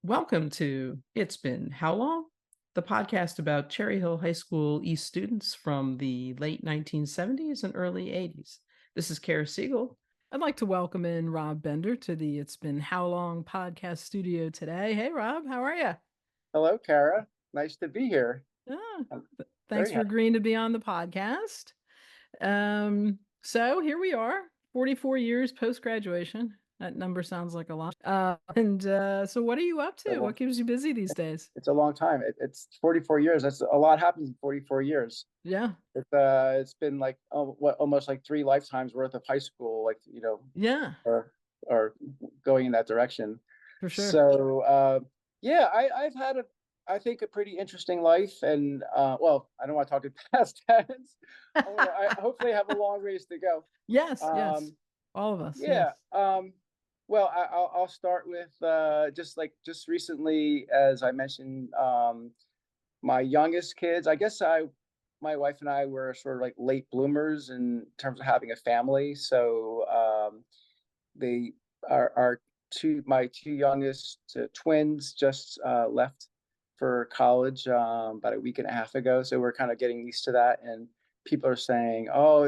Welcome to It's Been How Long? The podcast about Cherry Hill High School East students from the late 1970s and early 80s. This is Kara Siegel. I'd like to welcome in Rob Bender to the It's Been How Long podcast studio today. Hey, Rob, how are you? Hello, Kara. Nice to be here. Ah, I'm thanks very for happy. agreeing to be on the podcast. So here we are, 44 years post graduation. That number sounds like a lot. So what are you up So to? What keeps you busy these days? it's a long time. It's 44 years. That's a lot happens in 44 years. Yeah, It's been like almost like three lifetimes worth of high school, yeah, or going in that direction. for sure. So yeah, I've had I think a pretty interesting life, and well, I don't want to talk in past tense. I hopefully have a long ways to go. Yes, yes. Um, All of us, Yeah. yes. Well, I'll start with just recently, as I mentioned, my youngest kids. My wife and I were sort of like late bloomers in terms of having a family. So they are my two youngest twins just left for college about a week and a half ago. So we're kind of getting used to that, and people are saying, "Oh,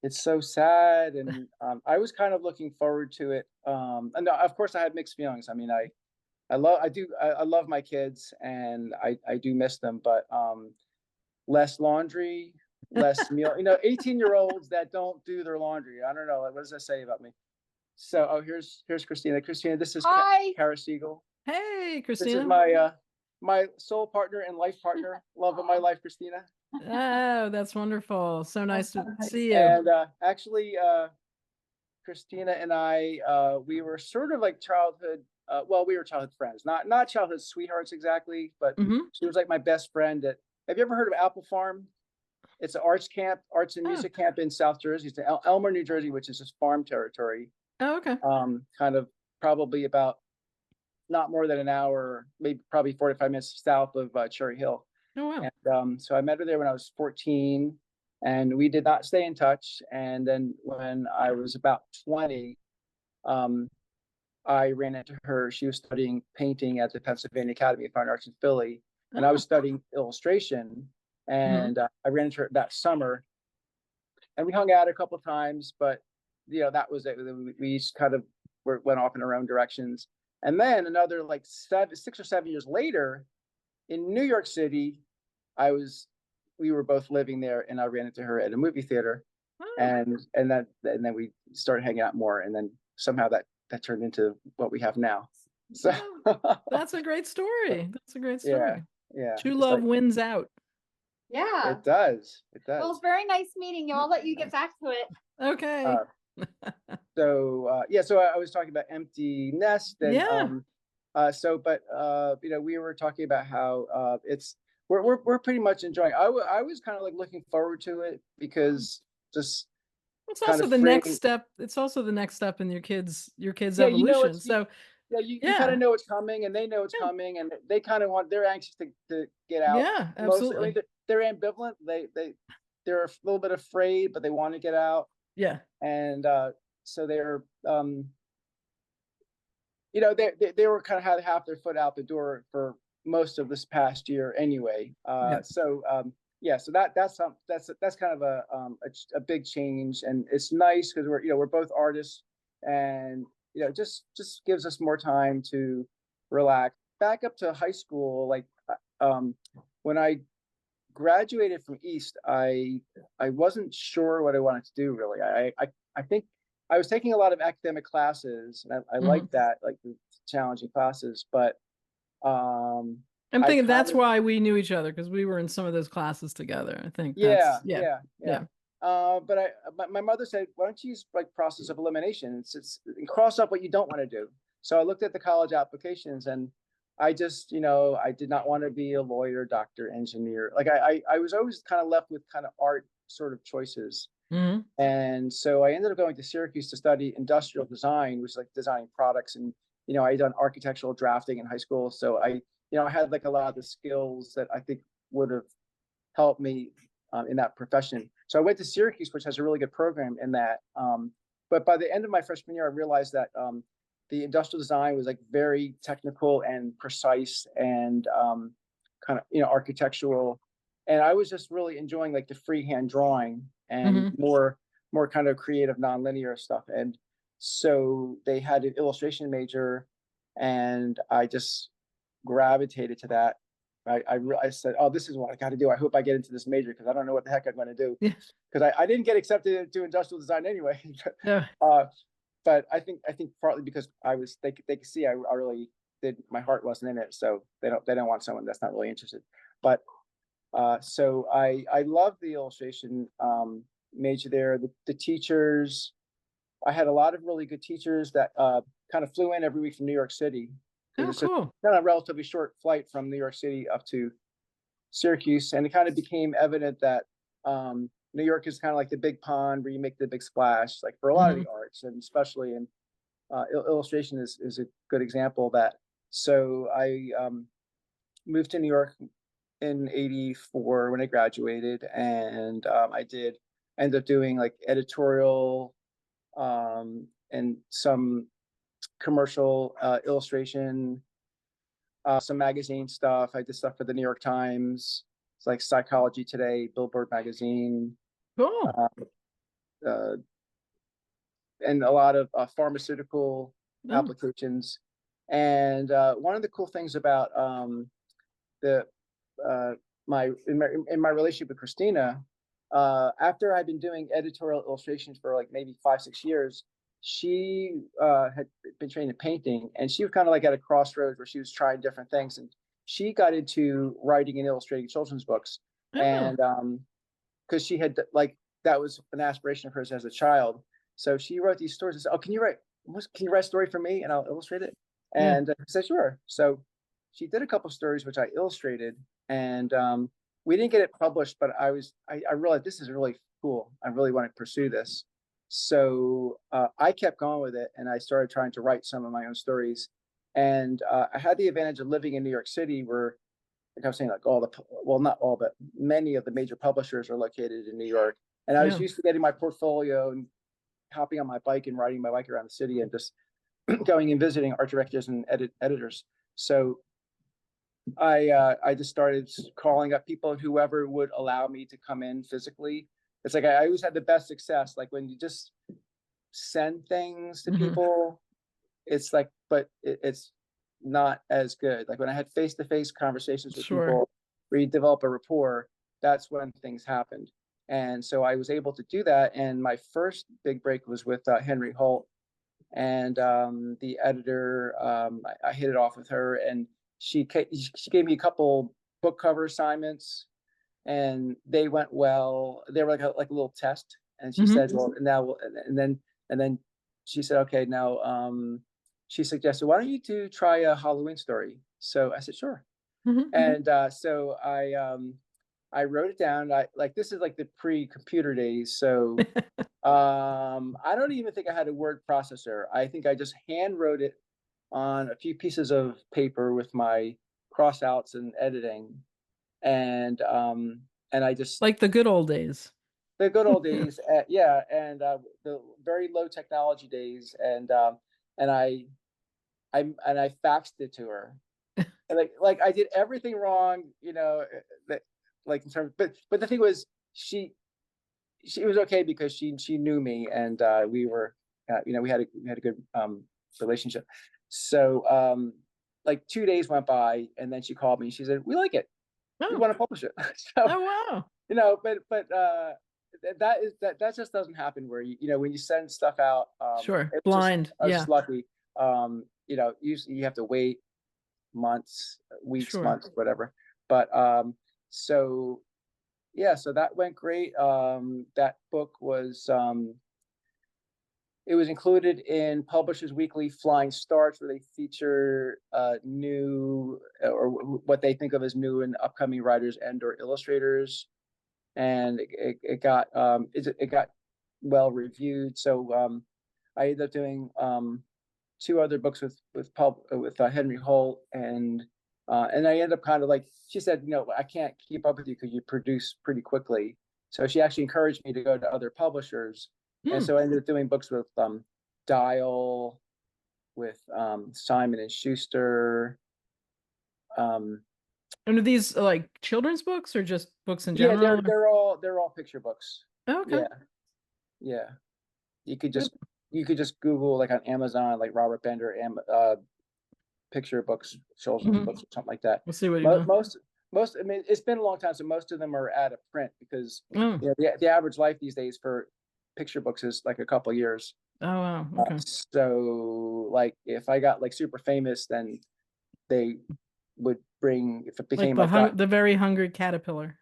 it's so sad," and I was kind of looking forward to it. And of course, I had mixed feelings. I mean, I love my kids, and I do miss them, but less laundry, less meal. 18-year-olds that don't do their laundry. I don't know. What does that say about me? So, here's Christina. Christina, this is Hi. Kara Siegel. Hey, This is Christina. my soul partner and life partner, love of my life, Christina. Oh, that's wonderful. So nice to see you. And actually, Christina and I, we were sort of like childhood. Well, we were childhood friends, not childhood sweethearts exactly, but Hmm. she was like my best friend. Have you ever heard of Apple Farm? It's an arts camp, arts and Oh, music camp in South Jersey. It's in Elmer, New Jersey, which is just farm territory. oh, okay. Kind of probably about not more than an hour, maybe probably 45 minutes south of Cherry Hill. Oh, wow. And so I met her there when I was 14, and we did not stay in touch. And then when I was about 20, um, I ran into her. She was studying painting at the Pennsylvania Academy of Fine Arts in Philly, and I was Oh, studying illustration. hmm. And I ran into her that summer, and we hung out a couple of times, but that was it. We just kind of went off in our own directions. And then another like 6 or 7 years later, in New York City, I was we were both living there, and I ran into her at a movie theater, Oh, and then we started hanging out more, and then somehow that turned into what we have now. So oh, that's a great story. That's a great yeah, story. yeah, True it's love like wins out. Yeah. it does, it Well, it's does. very nice meeting you. I'll let you get back to it. Okay. Uh, so I was talking about empty nest, and Yeah. we were talking about how it's we're pretty much enjoying. I was kind of like looking forward to it because just It's kind also of the next freeing. step. It's also the next step in your kids' Yeah, evolution. So you kind of yeah, know it's coming, and they know it's yeah, coming, and they kind of they're anxious to get out. yeah, Mostly, I mean, absolutely. they're ambivalent. They're a little bit afraid, but they want to get out, Yeah, and so they're they were kind of had half their foot out the door for most of this past year anyway. yeah, Yeah, so that's kind of a big change, and it's nice because we're both artists, and just gives us more time to relax. Back up to high school, like when I graduated from East, I wasn't sure what I wanted to do really. I think I was taking a lot of academic classes, and I hmm. liked that, like the challenging classes, but um, I'm I thinking kind that's of why we knew each other because we were in some of those classes together. I think yeah, that's yeah, yeah, yeah. yeah, But my mother said, "Why don't you use like process of elimination? It's cross up what you don't want to do." So I looked at the college applications, and I just, I did not want to be a lawyer, doctor, engineer. Like I was always kind of left with kind of art sort of choices. hmm, And so I ended up going to Syracuse to study industrial design, which is like designing products. And, I had done architectural drafting in high school. So I had like a lot of the skills that I think would have helped me in that profession. So I went to Syracuse, which has a really good program in that. But by the end of my freshman year, I realized that the industrial design was like very technical and precise and kind of, architectural. And I was just really enjoying like the freehand drawing and Mhm. more kind of creative, nonlinear stuff. And so they had an illustration major, and I just gravitated to that. I said, oh, this is what I got to do. I hope I get into this major because I don't know what the heck I'm going to do. Yeah. Because I didn't get accepted to industrial design anyway. Yeah. But I think partly because they could see I really did, my heart wasn't in it, so they don't want someone that's not really interested. But so I love the illustration major there. The teachers, I had a lot of really good teachers that kind of flew in every week from New York City. Oh, It's a cool. kind of relatively short flight from New York City up to Syracuse, and it kind of became evident that New York is kind of like the big pond where you make the big splash, like for a lot of Mhm. the arts, and especially in illustration is a good example of that. So I moved to New York in '84 when I graduated, and I end up doing like editorial and some commercial illustration, some magazine stuff. I did stuff for the New York Times. It's like Psychology Today, Billboard magazine, Cool. uh, uh, and a lot of pharmaceutical Oh, applications. And one of the cool things about the uh, in my relationship with Christina, after I've been doing editorial illustrations for like maybe 5-6 years, she had been trained in painting, and she was kind of like at a crossroads where she was trying different things, and she got into writing and illustrating children's books, oh, and because she had like that was an aspiration of hers as a child. So she wrote these stories and said, "Oh, can you write a story for me and I'll illustrate it?" yeah. And I said, "Sure." So she did a couple stories which I illustrated, and we didn't get it published, but I realized this is really cool. I really want to pursue this. So I kept going with it, and I started trying to write some of my own stories. And I had the advantage of living in New York City, where, like I was saying, like well, not all, but many of the major publishers are located in New York. And I was Yeah. used to getting my portfolio and hopping on my bike and riding my bike around the city and just going and visiting art directors and editors. So I just started calling up people and whoever would allow me to come in physically. It's like I always had the best success. Like when you just send things to Mhm. people, it's like, but it's not as good. Like when I had face-to-face conversations with Sure. people where you develop a rapport, that's when things happened. And so I was able to do that. And my first big break was with Henry Holt, and the editor. I hit it off with her, and she gave me a couple book cover assignments, and they went well. They were like a little test, and she Mhm. said, "Well, now and then she said, okay, now." She suggested, "Why don't you try a Halloween story?" So I said, "Sure." Mhm. And so I wrote it down. This is like the pre-computer days, so I don't even think I had a word processor. I think I just hand wrote it on a few pieces of paper with my crossouts and editing, and I just Like the good old days. the good old days, yeah, and the very low technology days, and I faxed it to her, and like I did everything wrong, that like in terms, but the thing was she was okay because she knew me, and we were we had a good relationship. So like 2 days went by, and then she called me. She said, "We like it. We Oh. want to publish it." So Oh, wow. but that just doesn't happen where when you send stuff out. Sure. It was just Blind. I was Yeah. just lucky. Usually you have to wait months, weeks, Sure. months, whatever. But so yeah, so that went great. That book was it was included in Publishers Weekly Flying Starts, where they feature new or what they think of as new and upcoming writers and or illustrators, and it got well reviewed. So I ended up doing two other books with Henry Holt, and I ended up kind of like, she said, I can't keep up with you because you produce pretty quickly. So she actually encouraged me to go to other publishers, and Hmm. so I ended up doing books with Dial, with Simon and Schuster. Um, And are these like children's books or just books in yeah, general? they're all picture books. Oh, okay. Yeah, yeah. You could Good. just Google like on Amazon, like Robert Bender picture books, children's Mhm. books, or something like that. We'll see what you've done. Most, I mean, it's been a long time, so most of them are out of print because Oh, the average life these days for picture books is like a couple years. oh wow. Okay. So like if I got like super famous, then they would bring, if it Like became like that, the very hungry caterpillar.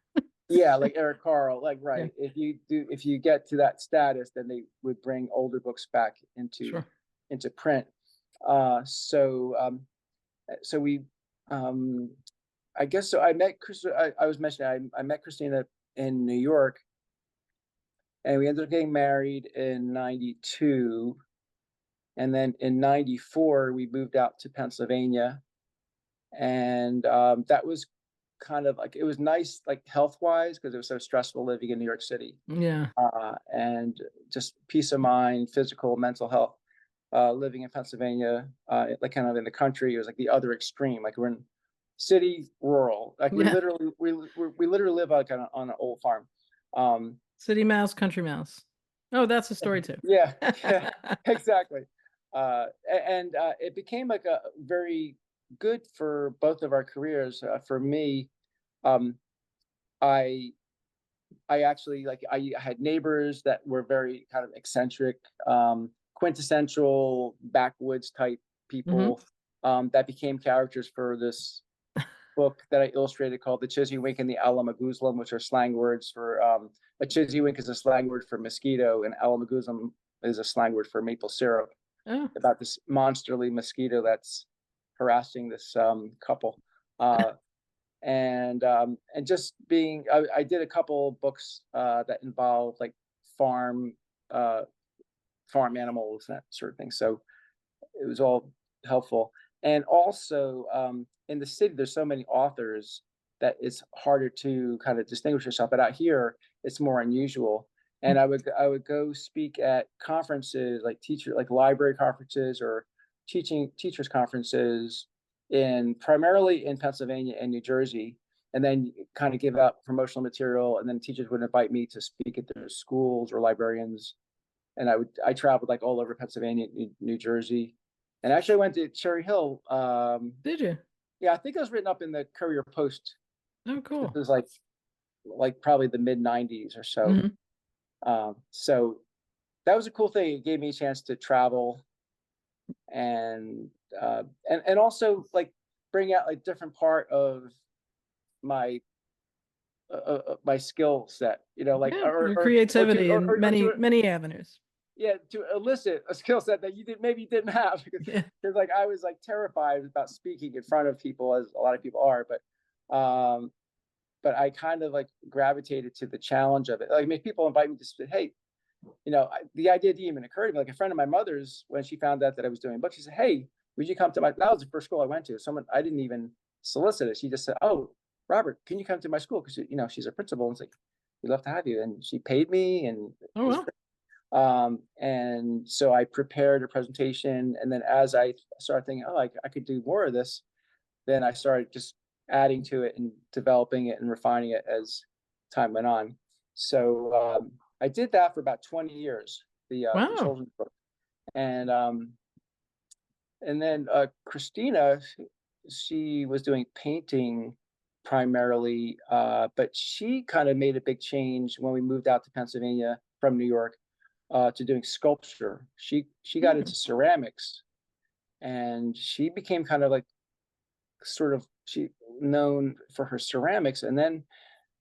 yeah, like Eric Carle, like Yeah, right. If you get to that status, then they would bring older books back sure. into print. So we um I guess so. I met Chris. I was mentioning I met Christina in New York, and we ended up getting married in '92, and then in '94 we moved out to Pennsylvania, and that was kind of like, it was nice, like health wise, because it was so stressful living in New York City, Yeah. and just peace of mind, physical, mental health. Living in Pennsylvania, like kind of in the country, it was like the other extreme. Like we're in city, rural. Like Yeah. we literally live like on an old farm. Um, City mouse, country mouse. Oh, that's a story too. yeah, yeah, exactly. And it became like a very good for both of our careers. For me, um, I I actually like I had neighbors that were very kind of eccentric, quintessential backwoods type Hmm. people, that became characters for this book that I illustrated called The Chizzywink and the Alamaguzlum, which are slang words for a chizzywink is a slang word for mosquito, and Alamaguzlum is a slang word for maple syrup, Oh. about this monsterly mosquito that's harassing this couple. Uh, and just being, I did a couple books that involved like farm uh, farm animals and that sort of thing. So it was all helpful. And also in the city, there's so many authors that it's harder to kind of distinguish yourself. But out here, it's more unusual. And I would go speak at conferences, like library conferences or teachers conferences, in primarily in Pennsylvania and New Jersey, and then kind of give out promotional material. And then teachers would invite me to speak at their schools or librarians, and I traveled like all over Pennsylvania, New Jersey, and actually I went to Cherry Hill. Did you? Yeah, I think it was written up in the Courier Post. Oh, This cool. is like probably the mid '90s or so. Hmm. So that was a cool thing. It gave me a chance to travel and and also like bring out like different part of my my skill set. You know, like Yeah, your creativity in or to many avenues. yeah, to elicit a skill set that you didn't have, because Yeah. like I was like terrified about speaking in front of people, as a lot of people are, but I kind of like gravitated to the challenge of it. Like, I mean, people invite me to say, hey, the idea didn't even occur to me. Like a friend of my mother's, when she found out that I was doing books, she said, hey, would you come to my, that was the first school I went to. Someone, I didn't even solicit it. She just said, oh, Robert, can you come to my school? Because, she's a principal. And it's like, we'd love to have you. And she paid me, and Oh, well. and so I prepared a presentation, and then as I started thinking, oh, I could do more of this, then I started just adding to it and developing it and refining it as time went on. So I did that for about 20 years, the Wow. children's book, and then Christina, she was doing painting primarily, but she kind of made a big change when we moved out to Pennsylvania from New York, to doing sculpture. She got Hmm. into ceramics, and she became kind of like sort of she known for her ceramics, and then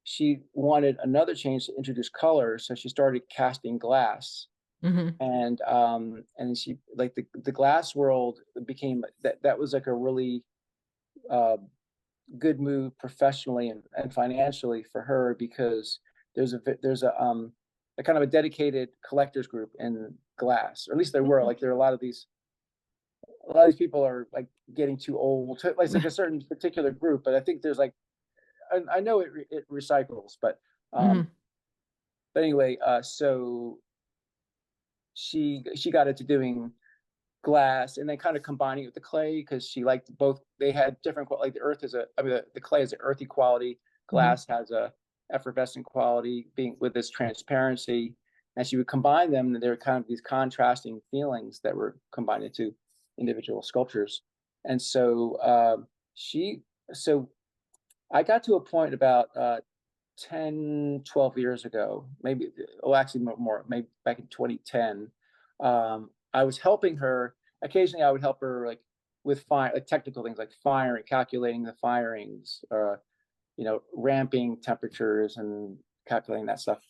she wanted another change to introduce color, so she started casting glass. Hmm. And she like the glass world became that was like a really uh, good move professionally and financially for her, because there's a kind of a dedicated collectors group in glass, or at least there were. Like there are a lot of these people are like getting too old to, like a certain particular group, but I think there's like I know it recycles, Hmm. but anyway, so she got into doing glass, and then kind of combining it with the clay, because she liked both. They had different, like the earth is the clay is an earthy quality, Mhm. glass has a effervescent quality, being with this transparency, and she would combine them, and they were kind of these contrasting feelings that were combined into individual sculptures. And so she so I got to a point about 10, 12 years ago, maybe, oh, actually more, maybe back in 2010. I was helping her. Occasionally, I would help her like with fire, like technical things like firing, calculating the firings, ramping temperatures and calculating that stuff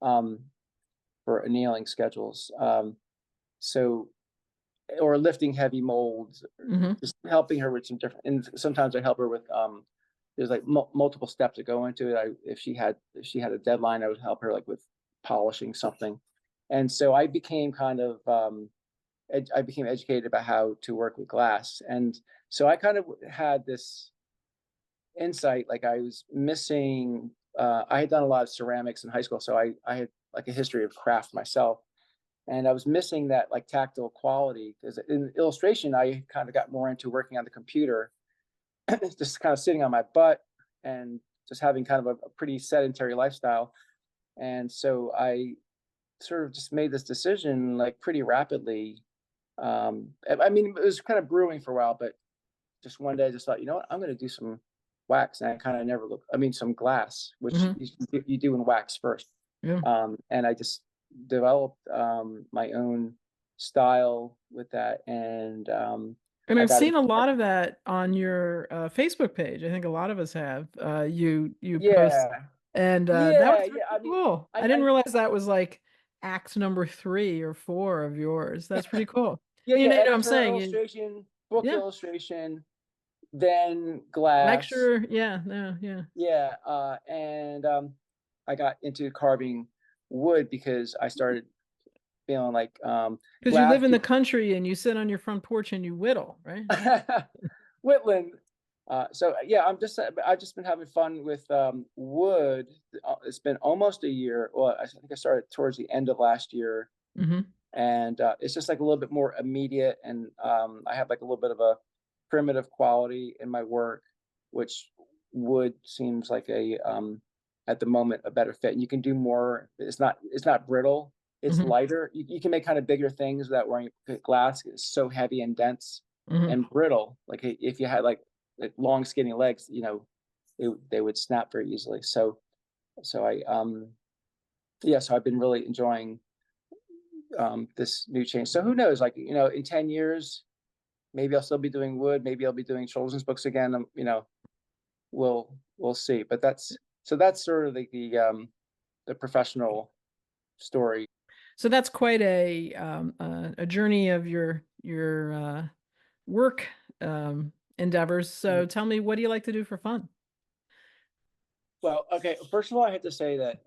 um, for annealing schedules. So, or lifting heavy molds, Mhm. just helping her with some different. And sometimes I help her with there's like multiple steps that go into it. If she had a deadline, I would help her like with polishing something. And so I became kind of I became educated about how to work with glass. And so I kind of had this insight, like I was missing. I had done a lot of ceramics in high school, so I had like a history of craft myself, and I was missing that like tactile quality, because in illustration I kind of got more into working on the computer, just kind of sitting on my butt and just having kind of a pretty sedentary lifestyle. And so I sort of just made this decision like pretty rapidly. I mean, it was kind of brewing for a while, but just one day I just thought, you know what, I'm going to do some wax. And I kind of never looked, I mean, some glass, which Mhm. you do in wax first. Yeah. And I just developed my own style with that. And And I I've got seen it. a lot of that on your Facebook page. I think a lot of us have. You post, Yeah. and that Yeah. was Yeah. really I mean, cool. I didn't realize that was like act number 3 or 4 of yours. That's pretty cool. yeah, You yeah. know what I'm Editorial saying? illustration, book Yeah, illustration, then glass. lecture. Yeah, no, yeah. Yeah. And I got into carving wood because I started feeling like Because you glass. live in the country and you sit on your front porch and you whittle, right? Whitland. So yeah, I've just been having fun with wood. It's been almost a year. Well, I think I started towards the end of last year, Mm-hmm. and it's just like a little bit more immediate, and I have like a little bit of a primitive quality in my work, which wood seems like a at the moment a better fit. And you can do more. It's not brittle. It's Mm-hmm. lighter. You can make kind of bigger things that wearing glass is so heavy and dense Mm-hmm. and brittle. Like if you had like long skinny legs, they would snap very easily. So I yeah, so I've been really enjoying this new change. So who knows? Like in 10 years, maybe I'll still be doing wood. Maybe I'll be doing children's books again. We'll see. But that's sort of the professional story. So that's quite a journey of your work endeavors. So tell me, what do you like to do for fun? Well, okay. First of all, I have to say that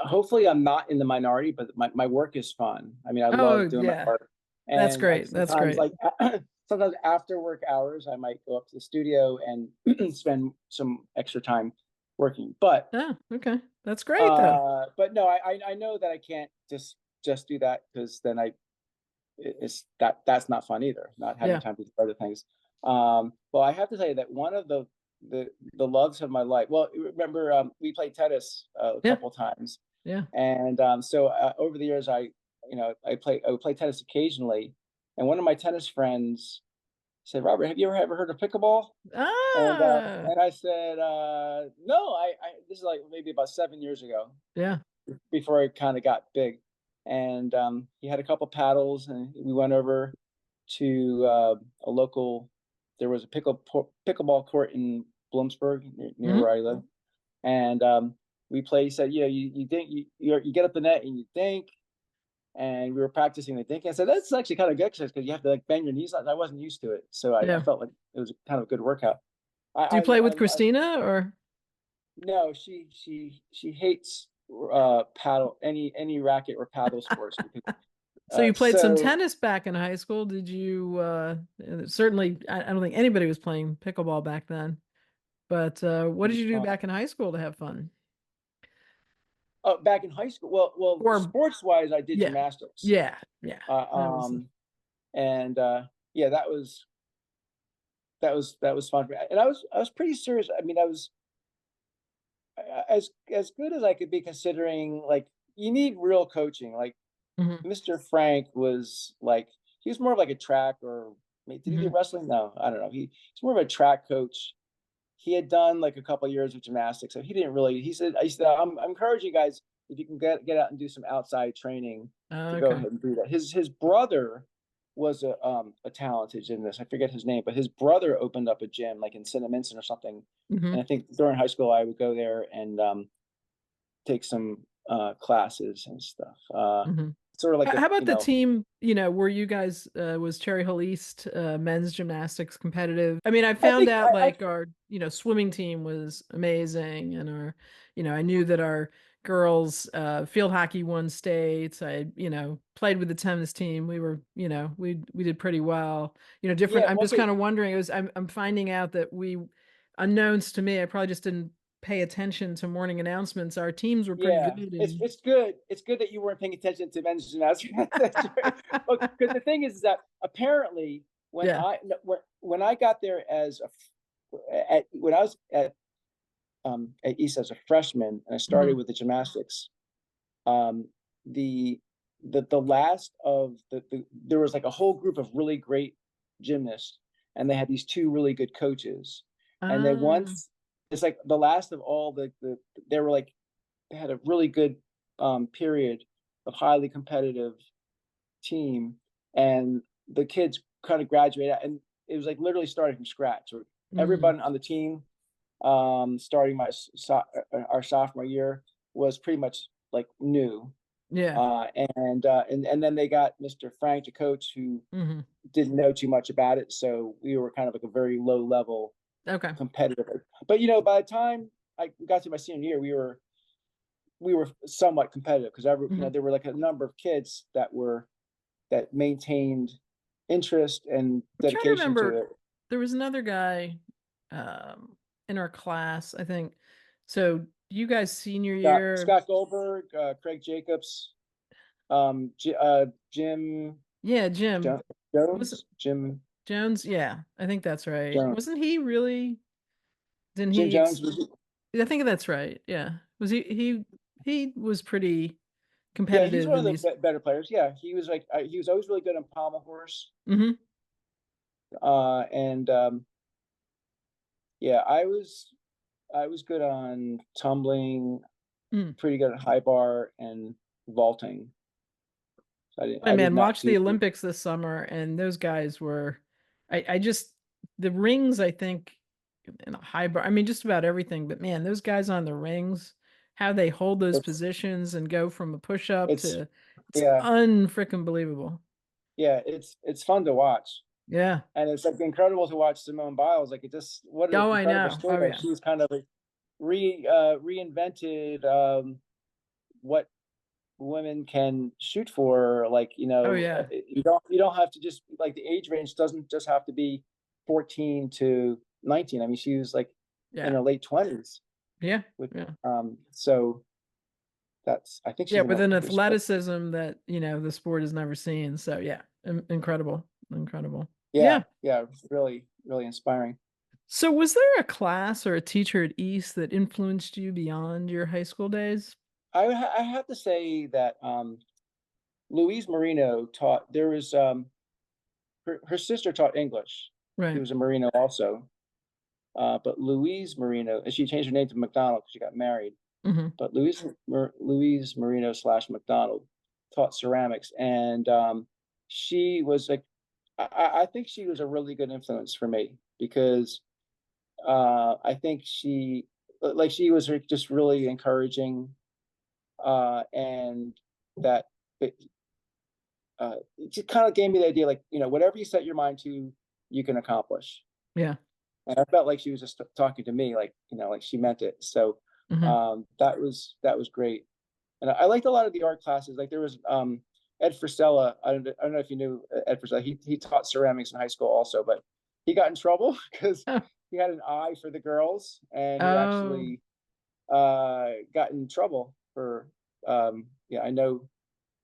hopefully I'm not in the minority, but my work is fun. I mean, I Oh love doing my yeah, art, that's and like great. That's sometimes, great. like sometimes after work hours, I might go up to the studio and spend some extra time working. Oh, okay. That's great though. But no, I know that I can't just do that, because then it's that's not fun either. Not having Yeah. time to do other things. Well, I have to tell you that one of the loves of my life. Well, remember we played tennis a Yeah. couple times, Yeah. and so over the years, I would play tennis occasionally, and one of my tennis friends said, "Robert, have you ever heard of pickleball?" And Ah. I said, "No, I this is like maybe about 7 years ago, Yeah. before I kind of got big." And he had a couple paddles, and we went over to a local. There was a pickleball court in Bloomsburg, near Hmm. where I live, and we played. He said, you think you get up the net and you think." And we were practicing the thinking. I said, "That's actually kind of good exercise, because you have to like bend your knees." I wasn't used to it, so I Yeah. felt like it was kind of a good workout. Do you play with I Christina or? No, she hates paddle, any racket or paddle sports, because So you played some so tennis back in high school. Did you certainly I don't think anybody was playing pickleball back then. But what did you do back in high school to have fun? back in high school, well, Or sports wise, I did yeah. gymnastics. Yeah. Yeah. Uh, That was um, And yeah, that was fun for me. And I was pretty serious. I mean, I was as good as I could be, considering like you need real coaching. Like Mhm, Mr. Frank was like, he was more of like a track, or did he do mhm. wrestling? No, I don't know. He's more of a track coach. He had done like a couple of years of gymnastics, so he didn't really. He said, I'm encouraging you guys, if you can get out and do some outside training, to go Okay. ahead and do that. His brother was a talented gymnast. I forget his name, but his brother opened up a gym like in Cinnaminson or something. And Mhm, I think during high school I would go there and take some classes and stuff. mhm. Sort of like How about the a. team, were you guys, was Cherry Hill East men's gymnastics competitive? I mean, I I found think out I like our, swimming team was amazing, and our, I knew that our girls field hockey won states. I, played with the tennis team. We were, we did pretty well. Different. Yeah, I'm just okay. kind of wondering, I'm finding out that unknowns to me, I probably just didn't pay attention to morning announcements. Our teams were pretty Yeah, good it's and it's good. It's good that you weren't paying attention to men's gymnastics. That's right. Because the thing is that apparently when yeah. I no, when I got there as when I was at East as a freshman, and I started Mhm. with the gymnastics, um, the the last of there was like a whole group of really great gymnasts, and they had these two really good coaches, and they Ah. once it's like the last of all they were like, they had a really good period of highly competitive team, and the kids kind of graduated, and it was like literally starting from scratch. So Mhm. everybody on the team, starting our sophomore year, was pretty much like new. Yeah. And then they got Mr. Frank, the coach, who Mhm. didn't know too much about it, so we were kind of like a very low level Okay. competitor. But by the time I got to my senior year, we were somewhat competitive, because Mhm. there were like a number of kids that maintained interest and I'm trying to dedication to remember, it. there was another guy in our class, I think. So you guys senior Scott, year, Scott Goldberg, Craig Jacobs, Jim yeah, Jim. Was Jones, Jim Jones? Yeah, I think that's right. Jones, Wasn't he really, didn't Jim he Jones. I think that's right. Yeah. Was he was pretty Yeah, he's competitive one of in the these. better players. Yeah, he was like, he was always really good on pommel horse. Mhm. And yeah, I was good on tumbling, Mm. pretty good at high bar and vaulting. So Hey I did man, not watch do. the Olympics this summer, and those guys were, I just, the rings, I think, in a high bar, I mean, just about everything, but man, those guys on the rings, how they hold those It's positions and go from a push up it's to, it's yeah, unfreaking believable. yeah, it's fun to watch. Yeah. And it's like incredible to watch Simone Biles. Like, what an Oh, I incredible know. story. Oh, Like, yeah. she's kind of like reinvented what women can shoot for. Like, Oh, yeah. you don't have to just, like, the age range doesn't just have to be 14 to 19. I mean, she was like in Yeah. her late 20s Yeah. with Yeah. so I think Yeah. she's in With her, an I think she's, athleticism that, the sport has never seen. So, yeah. Incredible. Incredible. yeah, Yeah. yeah, really, really inspiring. So, was there a class or a teacher at East that influenced you beyond your high school days? I have to say that Louise Marino taught. There was her sister taught English. She Right. was a Marino also. But Louise Marino, and she changed her name to McDonald because she got married. Hmm. But Louise Marino slash McDonald taught ceramics, and she was like, I think she was a really good influence for me, because I think she was just really encouraging, and that it, it just kind of gave me the idea, like, whatever you set your mind to, you can accomplish. Yeah. And I felt like she was just talking to me, like, like she meant it. So Hmm. that was great. And I liked a lot of the art classes. Like, there was Ed Frisella. I don't know if you knew Ed Frisella. He taught ceramics in high school also, but he got in trouble because he had an eye for the girls, and he Oh, actually got in trouble for, yeah, I know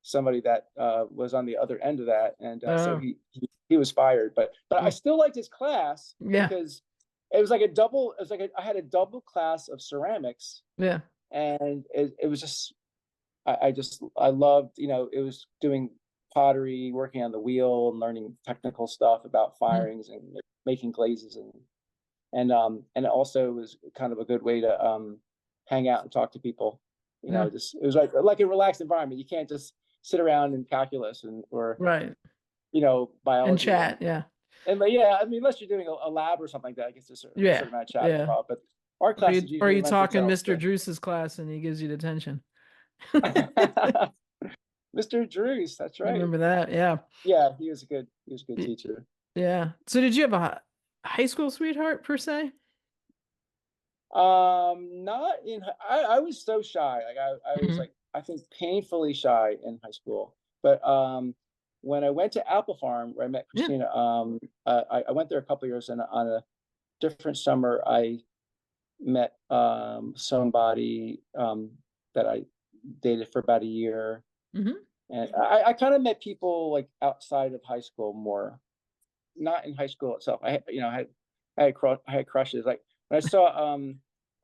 somebody that was on the other end of that, and so Oh, he was fired. But I mm, still liked his class yeah, because it was like a double. It was like I had a double class of ceramics, yeah, and it was just I loved, it was doing pottery, working on the wheel, and learning technical stuff about mm, firings and making glazes, and it also was kind of a good way to hang out and talk to people. yeah, Just it was like a relaxed environment. You can't just sit around in calculus or right. And biology chat, yeah, but yeah, I mean, unless you're doing a lab or something like that, I guess there's a yeah, certain amount of chat yeah. involved. But art classes Or usually you lends talking itself Mr. Druce's class and he gives you detention. to Mr. Drews. That's I right. remember that. Yeah. Yeah, he was a good Y- teacher. Yeah. So did you have a high school sweetheart per se? Not in. I was so shy. Like I was Hmm. like I think painfully shy in high school. But when I went to Apple Farm where I met Yeah. Christina, I went there a couple years, and on a different summer I met somebody that I dated for about a year, Hmm. and I kind of met people like outside of high school more, not in high school itself. I had crushes. Like when I saw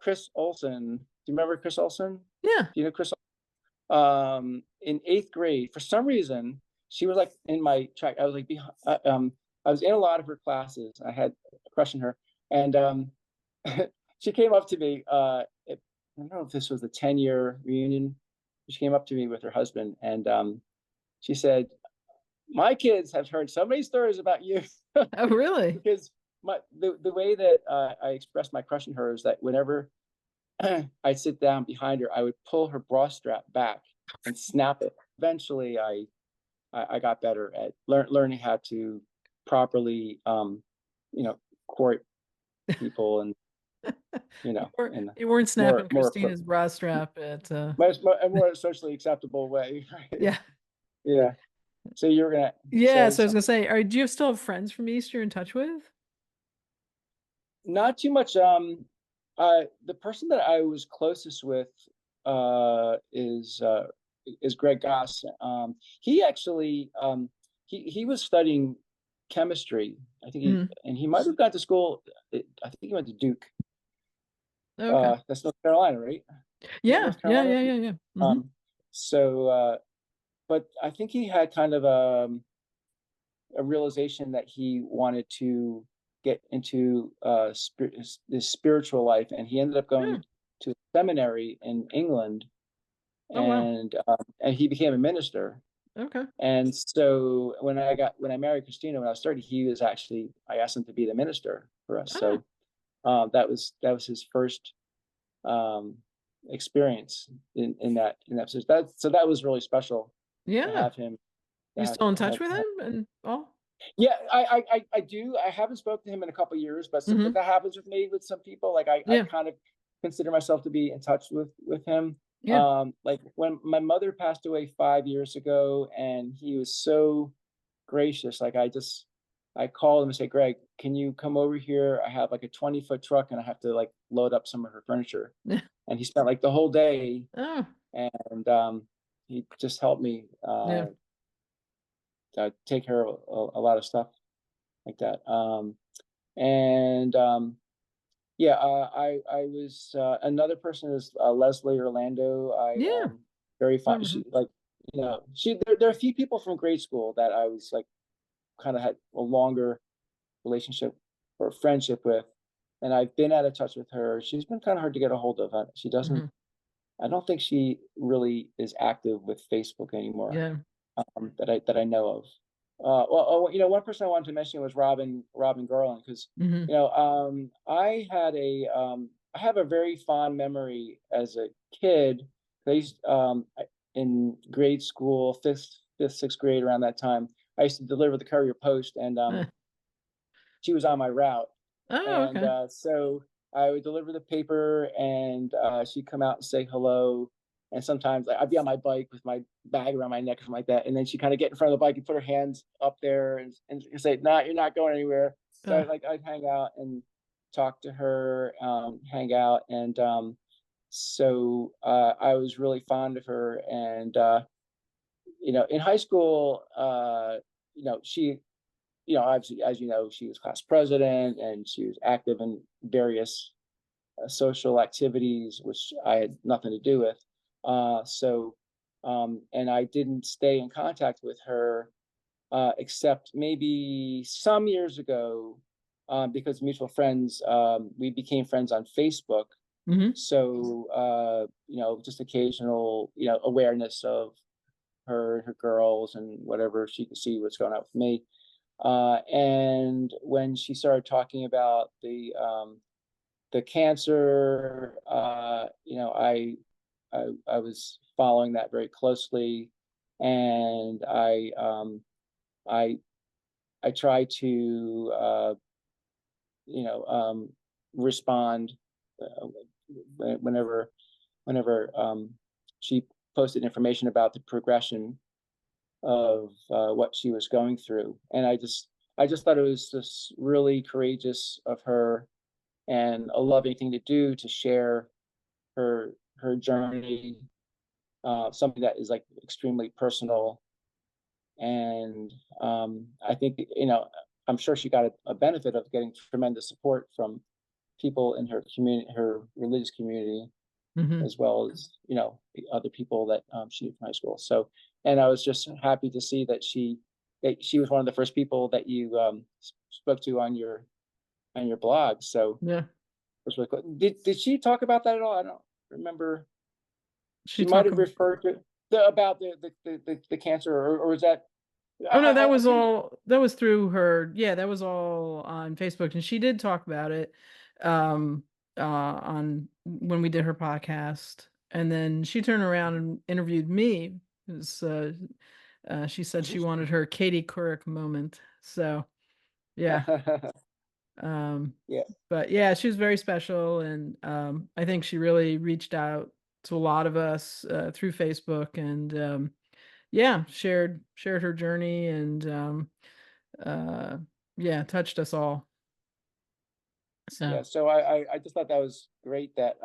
Chris Olsen. Do you remember Chris Olsen? Yeah. Do you know Chris? In eighth grade, for some reason, she was like in my track. I was like behind. I was in a lot of her classes. I had a crush on her, and she came up to me. I don't know if this was the 10-year reunion. She came up to me with her husband, and she said, "My kids have heard so many stories about you." Oh, really? Because the way that I expressed my crush on her is that whenever I'd sit down behind her, I would pull her bra strap back and snap it. Eventually, I got better at learning how to properly, court people, and in a You weren't more snapping Christina's bra strap at more socially acceptable way. Right? yeah. Yeah. So you were gonna Yeah, say so I was gonna something? say, do you still have friends from East you're in touch with? Not too much. The person that I was closest with is Greg Goss. He actually he was studying chemistry. I think Mhm. he might have gone to school. I think he went to Duke. Okay. That's North Carolina, right? Is it Yeah, North yeah, Carolina? yeah, yeah, yeah. Hmm. Um, so, but I think he had kind of a realization that he wanted to get into this spiritual life, and he ended up going Yeah. to a seminary in England, Oh, wow. and he became a minister. Okay. And so when I married Christina, when I was 30, he was actually I asked him to be the minister for us. Ah, So that was his first um, experience in that position. So that was really special to yeah. have him to You still in touch have, with him and all? yeah, I do. I haven't spoken to him in a couple of years, but Hmm. that happens with me with some people. Like I Yeah. kind of consider myself to be in touch with him. Yeah. Like when my mother passed away 5 years ago, and he was so gracious. Like I called him and said, Greg, can you come over here? I have like a 20-foot truck, and I have to like load up some of her furniture. Yeah. And he spent like the whole day, Oh, and he just helped me yeah. take care of a lot of stuff like that. And Yeah, I was another person is Leslie Orlando. I Yeah. very fond. Remember her. She like she there are a few people from grade school that I was like kind of had a longer relationship or friendship with, and I've been out of touch with her. She's been kind of hard to get a hold of. She doesn't. Hmm. I don't think she really is active with Facebook anymore, Yeah. that I know of. One person I wanted to mention was Robin Garland, because Hmm. I have a very fond memory as a kid. In grade school, fifth, sixth grade, around that time, I used to deliver the Courier Post, and she was on my route, Oh, and okay. so I would deliver the paper, and she'd come out and say hello. And sometimes I'd be on my bike with my bag around my neck or something like that, and then she'd kind of get in front of the bike and put her hands up there, and say, "Nah, you're not going anywhere." So Uh, I'd hang out and talk to her, hang out, and I was really fond of her, and in high school, she, obviously, as you know, she was class president and she was active in various social activities, which I had nothing to do with. And I didn't stay in contact with her except maybe some years ago, because mutual friends, we became friends on Facebook. Hmm. So, just occasional, awareness of her and her girls and whatever she could see what's going on with me. And when she started talking about the cancer, I was following that very closely, and I I try to respond uh, whenever she posted information about the progression of what she was going through, and I just thought it was just really courageous of her and a loving thing to do, to share her journey, something that is like extremely personal. And I think, I'm sure she got a benefit of getting tremendous support from people in her community, her religious community, Hmm. as well as the other people that she knew from high school. So, and I was just happy to see that she was one of the first people that you spoke to on your blog. So Yeah. it was really cool. Did she talk about that at all? I don't remember. She She might talked. have referred to about the cancer, or was that? Oh no, that I was couldn't. all, that was through her. Yeah, that was all on Facebook, and she did talk about it um on when we did her podcast. And then she turned around and interviewed me. It was, she said she wanted her Katie Couric moment. So, yeah. Um Yeah, but yeah, she was very special, and I think she really reached out to a lot of us through Facebook, and yeah, shared her journey, and uh yeah, touched us all. yeah. So, So I just thought that was great that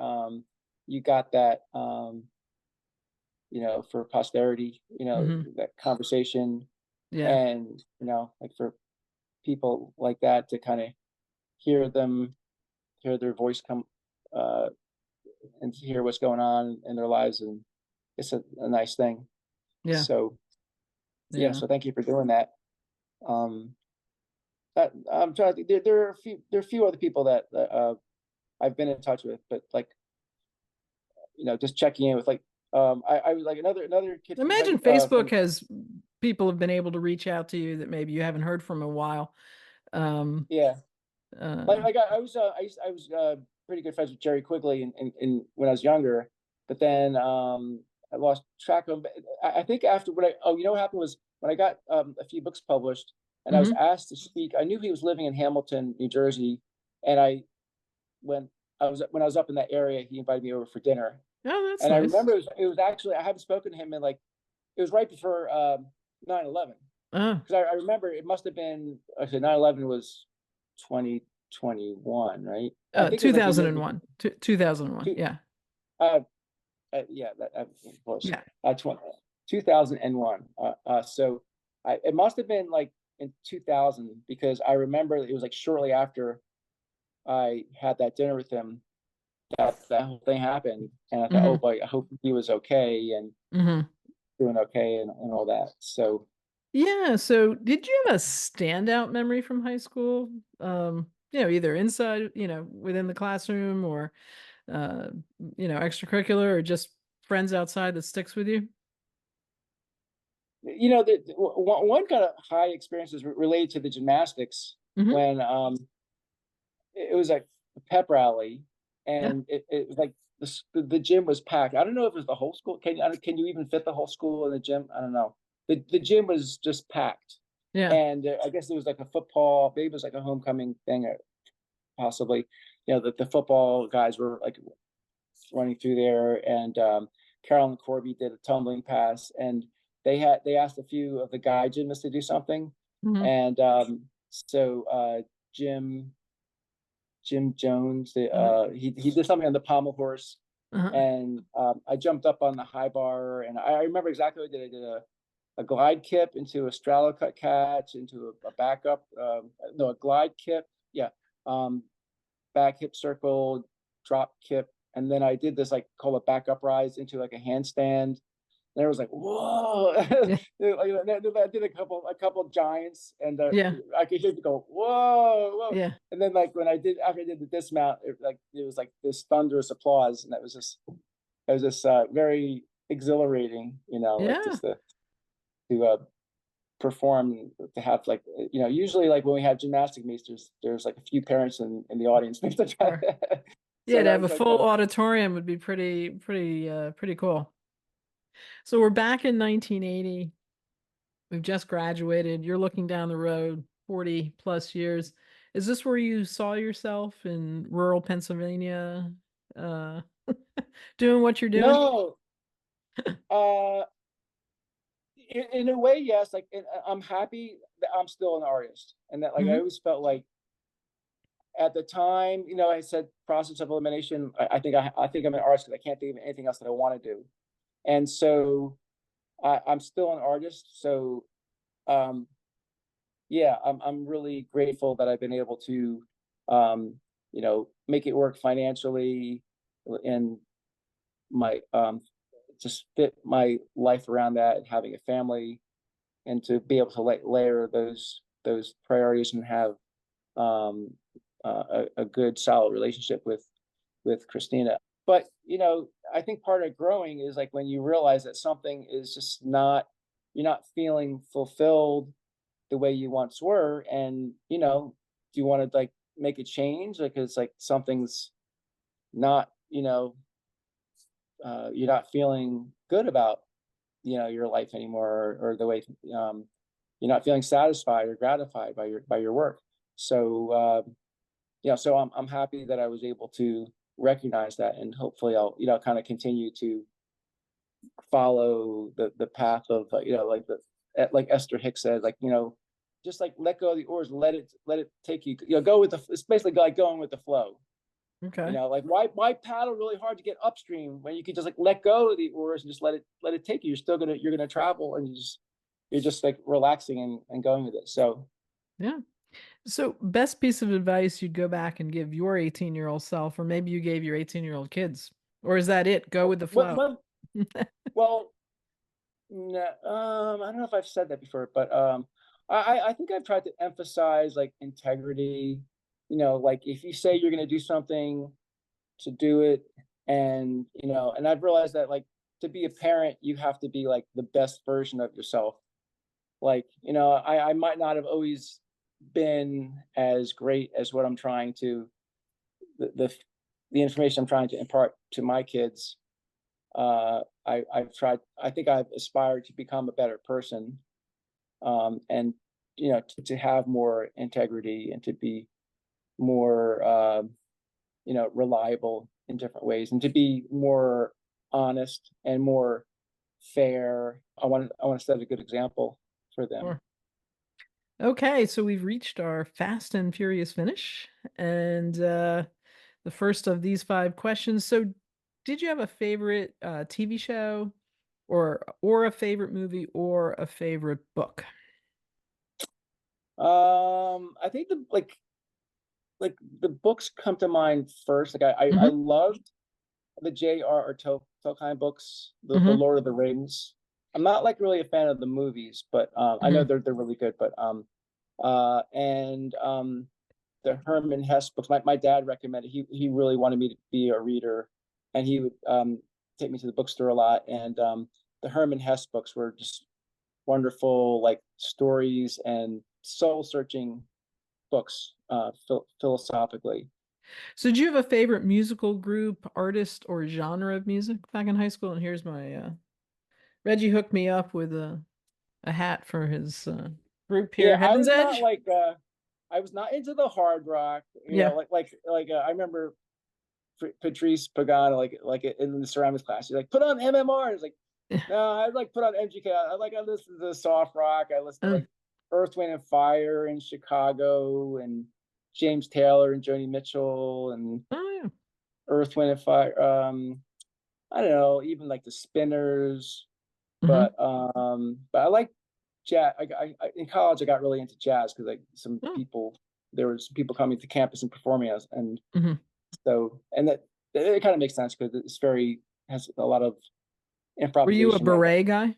you got that, for posterity, mhm, that conversation, yeah, and like for people like that to kind of hear them, hear their voice come, uh, and hear what's going on in their lives, and it's a nice thing. yeah, So yeah, yeah. so thank you for doing that. Um, that I'm trying to think, there are a few other people that I've been in touch with, but like, just checking in with, like, I was like another kid from Imagine from Facebook has people have been able to reach out to you that maybe you haven't heard from in a while. Um, yeah, uh, like I was pretty good friends with Jerry Quigley in when I was younger, but then I lost track of him. But I think after what you know what happened was when I got a few books published and I was mhm. asked to speak. I knew he was living in Hamilton, New Jersey, and when when I was up in that area, he invited me over for dinner. Oh, that's And I nice. remember it was actually, I haven't spoken to him in like, it was right before 9/11, Oh, because I remember it must have been, I said 9/11 was 2021, right? I think it was like the year 2001. 2001. two, Yeah. uh, yeah, that close. Yeah. 2001. So it must have been like in 2000, because I remember it was like shortly after I had that dinner with him that whole thing happened, and I thought, oh Hmm. boy, I hope he was okay and Hmm. doing okay, and all that. So Yeah. So, did you have a standout memory from high school? Either inside, within the classroom, or uh, extracurricular, or just friends outside that sticks with you? one kind of high experience is related to the gymnastics, Hmm. when it was like a pep rally, Yeah. and it was like the gym was packed. I don't know if it was the whole school. Can you even fit the whole school in the gym? I don't know. The gym was just packed, Yeah. and I guess it was like a football. Maybe it was like a homecoming thing, or possibly. The football guys were like running through there, and Carolyn Corby did a tumbling pass, and they asked a few of the guy gymnasts to do something, Hmm. and so Jim Jim Jones, Uh, he did something on the pommel horse, uh, and I jumped up on the high bar, and I remember exactly what I did. I did a glide kip into a straddle cut catch into a backup, no, a glide kip, yeah, back hip circle, drop kip, and then I did this like called a backup rise into like a handstand. And it was like, whoa! Yeah. I did a couple of giants, and Yeah. I could hear people go, whoa, whoa! Yeah. And then like when after I did the dismount, it was like this thunderous applause, and it was just very exhilarating, like Yeah. just to perform, to have like, usually like when we have gymnastic meets, there's like a few parents in the audience. Sure. Yeah, So to that have a was like full auditorium would be pretty cool. So we're back in 1980. We've just graduated. You're looking down the road 40 plus years. Is this where you saw yourself in rural Pennsylvania, uh, doing what you're doing? no, uh, in a way, yes. Like I'm happy that I'm still an artist, and that like I Hmm. always felt like at the time, I said process of elimination. I think I'm an artist because I can't think of anything else that I want to do, and so I'm still an artist. So um, yeah, I'm really grateful that I've been able to, make it work financially, and my just fit my life around that, and having a family, and to be able to layer those priorities and have um, a good solid relationship with Christina. But I think part of growing is like when you realize that something is just not, you're not feeling fulfilled the way you once were, and do you want to like make a change, like it's like something's not, you're not feeling good about your life anymore, or the way you're not feeling satisfied or gratified by your work. So so I'm happy that I was able to recognize that, and hopefully I'll kind of continue to follow the path of like like Esther Hicks said, like just like let go of the oars, let it take you, go with the, it's basically like going with the flow. Okay. Like why paddle really hard to get upstream when you could just like let go of the oars and just let it take you. You're gonna travel, and you're just like relaxing and going with it. So Yeah. So, best piece of advice you'd go back and give your 18-year-old self, or maybe you gave your 18-year-old kids, or is that it? Go with the what flow. well, no, I don't know if I've said that before, but I think I've tried to emphasize like integrity. Like if you say you're going to do something, to do it, and and I've realized that like to be a parent, you have to be like the best version of yourself. Like I might not have always been as great as what I'm trying to the information I'm trying to impart to my kids. I've tried. I think I've aspired to become a better person, and to have more integrity, and to be more reliable in different ways, and to be more honest and more fair. I want to set a good example for them. Sure. Okay, so we've reached our fast and furious finish, and the first of these five questions. So, did you have a favorite TV show, or a favorite movie, or a favorite book? I think like the books come to mind first. Like I Hmm. loved the J.R.R. Tolkien books, the Hmm. Lord of the Rings. I'm not like really a fan of the movies, but I know Hmm. they're really good. But and the Herman Hesse books. My dad recommended. He really wanted me to be a reader, and he would take me to the bookstore a lot. And the Herman Hesse books were just wonderful, like stories and soul searching books, philosophically. So, did you have a favorite musical group, artist, or genre of music back in high school? And here's my Reggie hooked me up with a hat for his group Yeah, here, Heaven's Edge. I was not into the hard rock. Yeah. I remember Patrice Pagano, like in the ceramics class. He's like, put on MMR. It's like, no, I'd like put on MGK. I listen to soft rock. I listen to Um, like Earth, Wind and Fire in Chicago, and James Taylor and Joni Mitchell, and oh yeah. Earth, Wind and Fire. I don't know, even like the Spinners. Mhm. But I like jazz. In college I got really into jazz because like Oh, there were some people coming to campus and performing us, and mhm. so and that it kind of makes sense because it's very has a lot of Were you a improvisation in beret guy?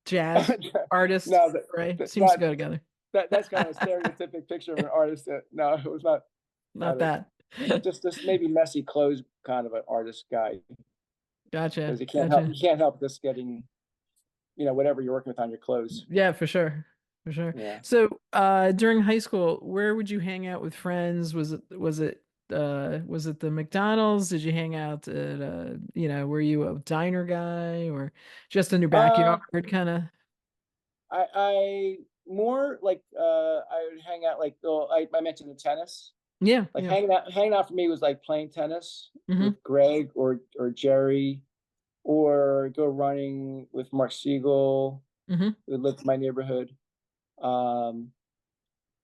Jazz it. artist, No, beret seems to not go together. that's kind of a stereotypic picture of an artist. No, it was not Not a that. just maybe messy clothes kind of an artist guy Gotcha. because Gotcha. you can't help just getting whatever you're working with on your clothes. Yeah, for sure. For sure. Yeah. So, during high school, where would you hang out with friends? Was it the McDonald's? Did you hang out at were you a diner guy or just in your Uh, backyard kind of? I more like I would hang out like I mentioned the tennis. Yeah, Like yeah. hanging out for me was like playing tennis Mm-hmm. with Greg or Jerry, or go running with Mark Siegel, Mm-hmm. who lived in my neighborhood, um,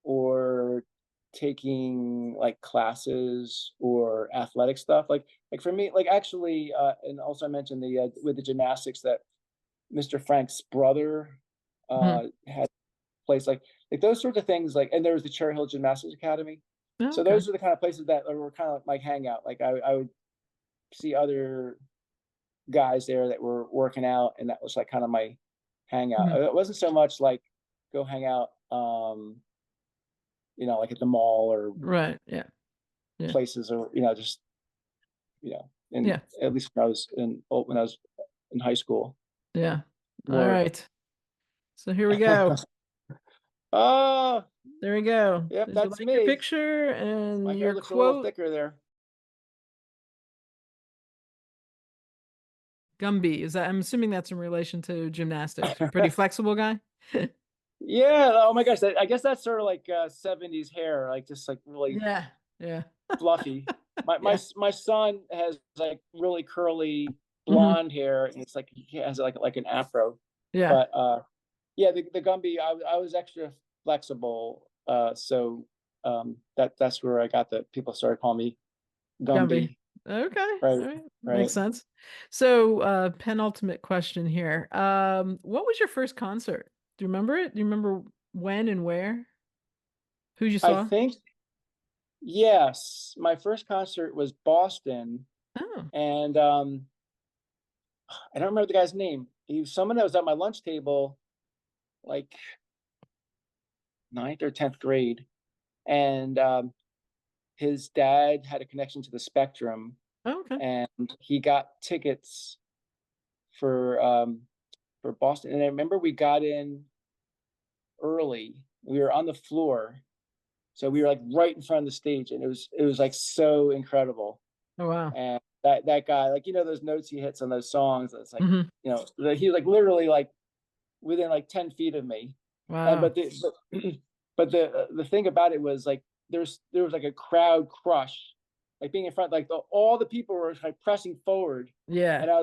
or taking like classes or athletic stuff. Like for me, like actually, and also I mentioned the with the gymnastics that Mr. Frank's brother Mm-hmm. had place like those sorts of things. Like, and there was the Cherry Hill Gymnastics Academy. Oh, So okay. those are the kind of places that were kind of like hangout. Like I would see other guys there that were working out, and that was like kind of my hangout. Mhm. It wasn't so much like go hang out, like at the mall or Right. Yeah. Yeah. places, or just and Yeah. at least when I was in high school, Yeah. All more. right. So here we go. Oh, There we go. yep, Did you that's like your me. picture My and hair your looks a little quote? thicker there. Gumby. Is that, I'm assuming that's in relation to gymnastics. You're a pretty flexible guy? Yeah. Oh my gosh. I guess that's sort of like 70s hair, like just like really Yeah. Yeah. fluffy. My my Yeah. my son has like really curly Hmm. blonde hair, and it's like he has like an afro. Yeah. But yeah, the Gumby, I was extra flexible. So that's where I got the people started calling me Gumby. Gumby. Okay. All Right, right. Makes right. sense. So, penultimate question here. What was your first concert? Do you remember it? Do you remember when and where? Who you I saw? think yes, my first concert was Boston, Oh. and I don't remember the guy's name. He was someone that was at my lunch table, like ninth or 10th grade, and his dad had a connection to the Spectrum, Oh, okay. and he got tickets for um, for Boston. And I remember we got in early. We were on the floor, so we were like right in front of the stage, and it was like so incredible. Oh, wow. And that guy, like those notes he hits on those songs, it's like Hmm. he was like literally like within like 10 feet of me. And Wow. but the thing about it was like there was like a crowd crush, like being in front, like all the people were like pressing forward, Yeah. and I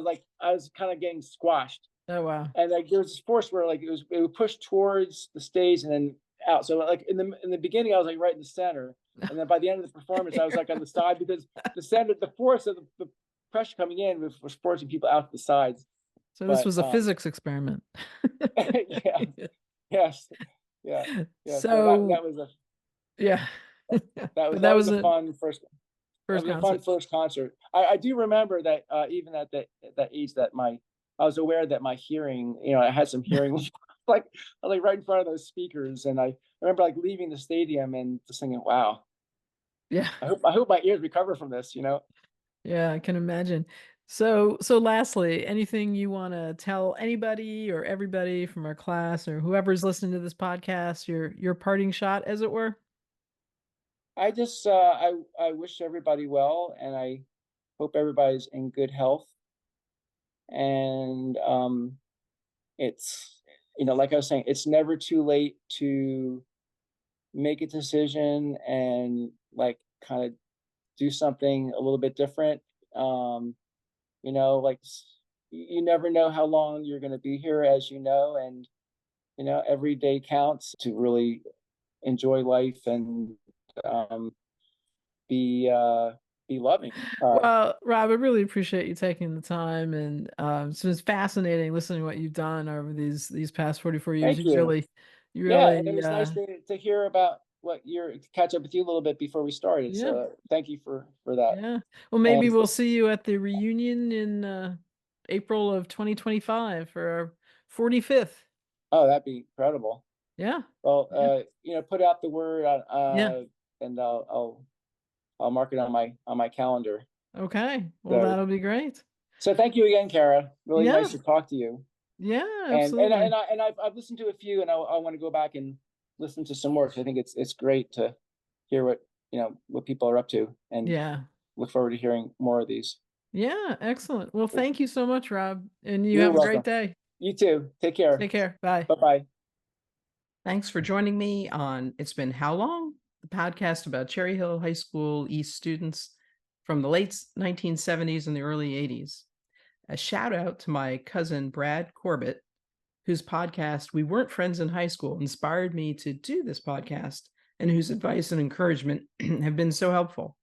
was kind of getting squashed, Oh, wow. and like there was this force where like it would push towards the stage and then out. So like in the beginning I was like right in the center, and then by the end of the performance I was like on the side, because the force of the pressure coming in was forcing people out to the sides. So this But was a physics experiment. yeah, yes, yeah, yeah. So So, yeah. But that that was was a a fun first. That first was a fun concert. first concert. I do remember that even at that age, that I was aware that my hearing, I had some hearing, like I was like right in front of those speakers, and I remember like leaving the stadium and just thinking, "Wow, Yeah. I hope my ears recover from this." Yeah, I can imagine. So lastly, anything you want to tell anybody or everybody from our class or whoever's listening to this podcast, your parting shot, as it were? I just I wish everybody well, and I hope everybody's in good health, and it's like I was saying, it's never too late to make a decision and like kind of do something a little bit different. um like you never know how long you're going to be here, as and every day counts to really enjoy life and um be be loving. Well, Rob, I really appreciate you taking the time, and it's been fascinating listening to what you've done over these past 44 years. Thank you. You Yeah, and it really, was nice to hear about to catch up with you a little bit before we started. yeah, So thank you for that. yeah. Well, maybe And we'll see you at the reunion in April of 2025 for our 45th. oh, that'd be incredible. Yeah, Well, yeah, put out the word, yeah. and I'll mark it on my calendar. Okay. Well, So that'll be great. so thank you again, Kara. Really Yeah, nice to talk to you. yeah, And absolutely. I've listened to a few, and I want to go back and listen to some more because I think it's great to hear what people are up to, and Yeah. look forward to hearing more of these. Yeah, excellent. Well, thank you so much, Rob, and you You're have a great welcome. day. You too. Take care. Take care. Bye. Bye bye. Thanks for joining me on It's Been How Long? The podcast about Cherry Hill High School East students from the late 1970s and the early 80s. A shout out to my cousin Brad Corbett, whose podcast We Weren't Friends in High School inspired me to do this podcast, and whose advice and encouragement have been so helpful.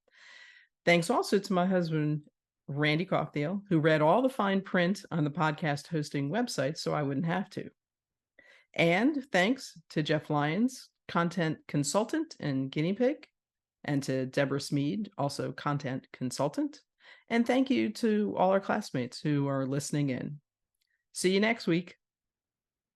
Thanks also to my husband, Randy Coughdale, who read all the fine print on the podcast hosting website so I wouldn't have to. And thanks to Jeff Lyons, content consultant and guinea pig, and to Deborah Smead, also content consultant. And thank you to all our classmates who are listening in. See you next week.